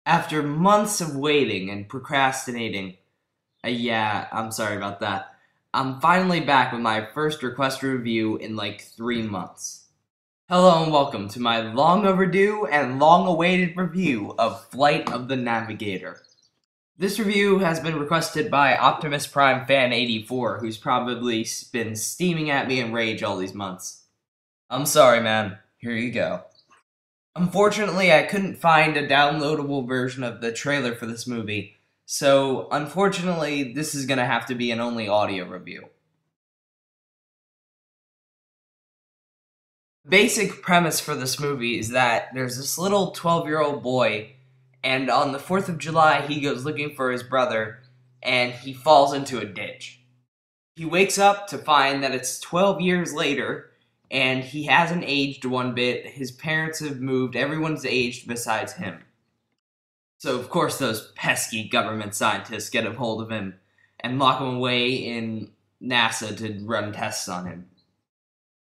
After months of waiting and procrastinating, yeah, I'm sorry about that. I'm finally back with my first request review in like 3 months. Hello and welcome to my long overdue and long awaited review of Flight of the Navigator. This review has been requested by Optimus Prime Fan 84, who's probably been steaming at me in rage all these months. I'm sorry, man. Here you go. Unfortunately, I couldn't find a downloadable version of the trailer for this movie, so unfortunately, this is gonna have to be an only audio review. Basic premise for this movie is that there's this little 12-year-old boy, and on the 4th of July, he goes looking for his brother, and he falls into a ditch. He wakes up to find that it's 12 years later, and he hasn't aged one bit. His parents have moved, everyone's aged besides him. So, of course, those pesky government scientists get a hold of him and lock him away in NASA to run tests on him.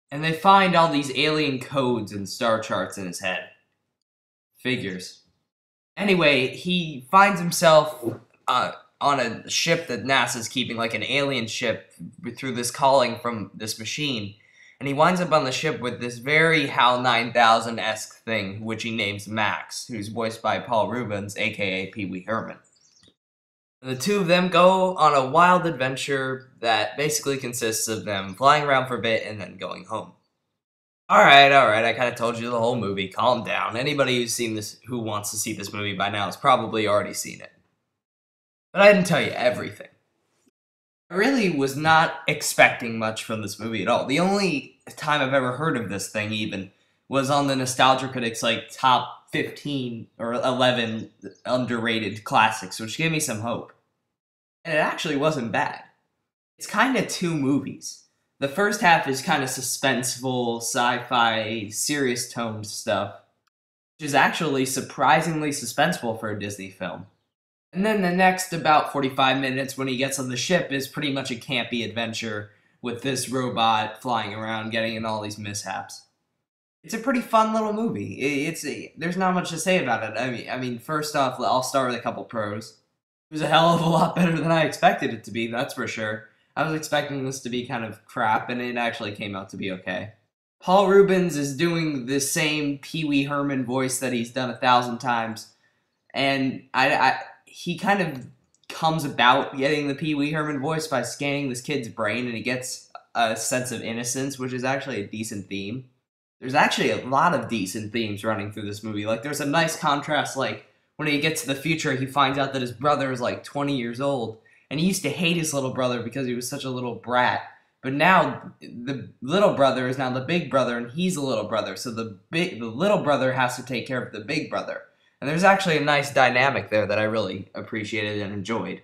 And they find all these alien codes and star charts in his head. Figures. Anyway, he finds himself on a ship that NASA's keeping, like an alien ship, through this calling from this machine. And he winds up on the ship with this very HAL 9000-esque thing, which he names Max, who's voiced by Paul Reubens, aka Pee Wee Herman. The two of them go on a wild adventure that basically consists of them flying around for a bit and then going home. Alright, I kind of told you the whole movie, calm down. Anybody who's seen this, who wants to see this movie by now has probably already seen it. But I didn't tell you everything. I really was not expecting much from this movie at all. The only time I've ever heard of this thing, even, was on the Nostalgia Critics, like, top 15 or 11 underrated classics, which gave me some hope. And it actually wasn't bad. It's kind of two movies. The first half is kind of suspenseful, sci-fi, serious-toned stuff, which is actually surprisingly suspenseful for a Disney film. And then the next about 45 minutes when he gets on the ship is pretty much a campy adventure with this robot flying around getting in all these mishaps. It's a pretty fun little movie. There's not much to say about it. I mean, first off, I'll start with a couple pros. It was a hell of a lot better than I expected it to be, that's for sure. I was expecting this to be kind of crap, and it actually came out to be okay. Paul Reubens is doing the same Pee Wee Herman voice that he's done 1,000 times, and he kind of comes about getting the Pee Wee Herman voice by scanning this kid's brain, and he gets a sense of innocence, which is actually a decent theme. There's actually a lot of decent themes running through this movie. Like, there's a nice contrast, like, when he gets to the future, he finds out that his brother is, like, 20 years old, and he used to hate his little brother because he was such a little brat. But now, the little brother is now the big brother, and he's a little brother, so the little brother has to take care of the big brother. And there's actually a nice dynamic there that I really appreciated and enjoyed.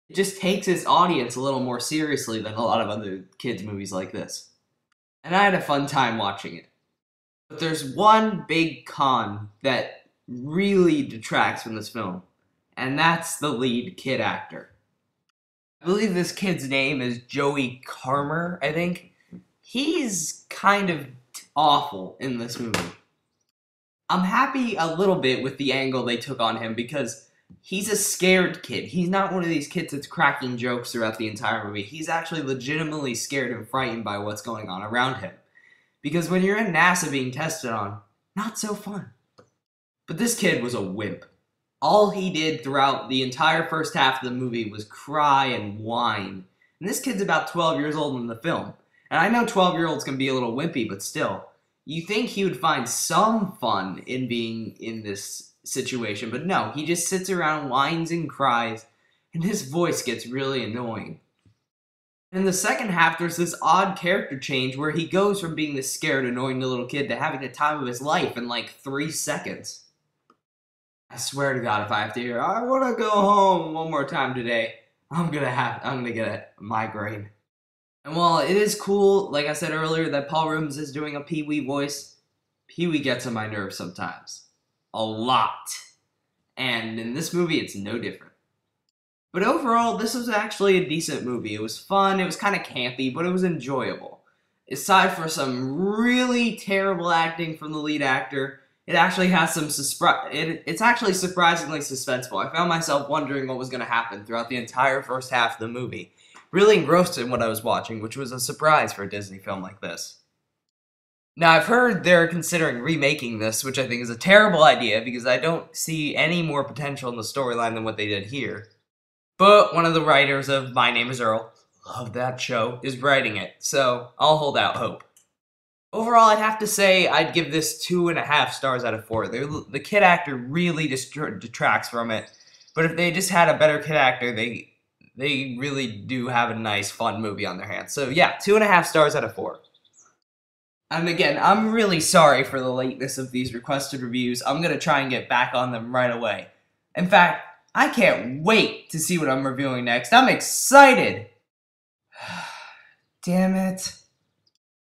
It just takes its audience a little more seriously than a lot of other kids' movies like this. And I had a fun time watching it. But there's one big con that really detracts from this film, and that's the lead kid actor. I believe this kid's name is Joey Carmer, I think. He's kind of awful in this movie. I'm happy a little bit with the angle they took on him because he's a scared kid. He's not one of these kids that's cracking jokes throughout the entire movie. He's actually legitimately scared and frightened by what's going on around him. Because when you're in NASA being tested on, not so fun. But this kid was a wimp. All he did throughout the entire first half of the movie was cry and whine. And this kid's about 12 years old in the film. And I know 12-year-olds can be a little wimpy, but still. You think he would find some fun in being in this situation, but no, he just sits around, whines and cries, and his voice gets really annoying. In the second half, there's this odd character change where he goes from being this scared, annoying little kid to having the time of his life in like 3 seconds. I swear to God, if I have to hear, I want to go home one more time today, I'm gonna get a migraine. And while it is cool, like I said earlier, that Paul Reubens is doing a Pee Wee voice, Pee Wee gets on my nerves sometimes. A lot. And in this movie, it's no different. But overall, this was actually a decent movie. It was fun, it was kind of campy, but it was enjoyable. Aside for some really terrible acting from the lead actor, It actually has some it's actually surprisingly suspenseful. I found myself wondering what was going to happen throughout the entire first half of the movie. Really engrossed in what I was watching, which was a surprise for a Disney film like this. Now, I've heard they're considering remaking this, which I think is a terrible idea because I don't see any more potential in the storyline than what they did here. But one of the writers of My Name is Earl, love that show, is writing it, so I'll hold out hope. Overall, I'd have to say I'd give this 2.5 stars out of 4. The kid actor really detracts from it, but if they just had a better kid actor, they really do have a nice, fun movie on their hands. So yeah, 2.5 stars out of 4. And again, I'm really sorry for the lateness of these requested reviews. I'm going to try and get back on them right away. In fact, I can't wait to see what I'm reviewing next. I'm excited! Damn it.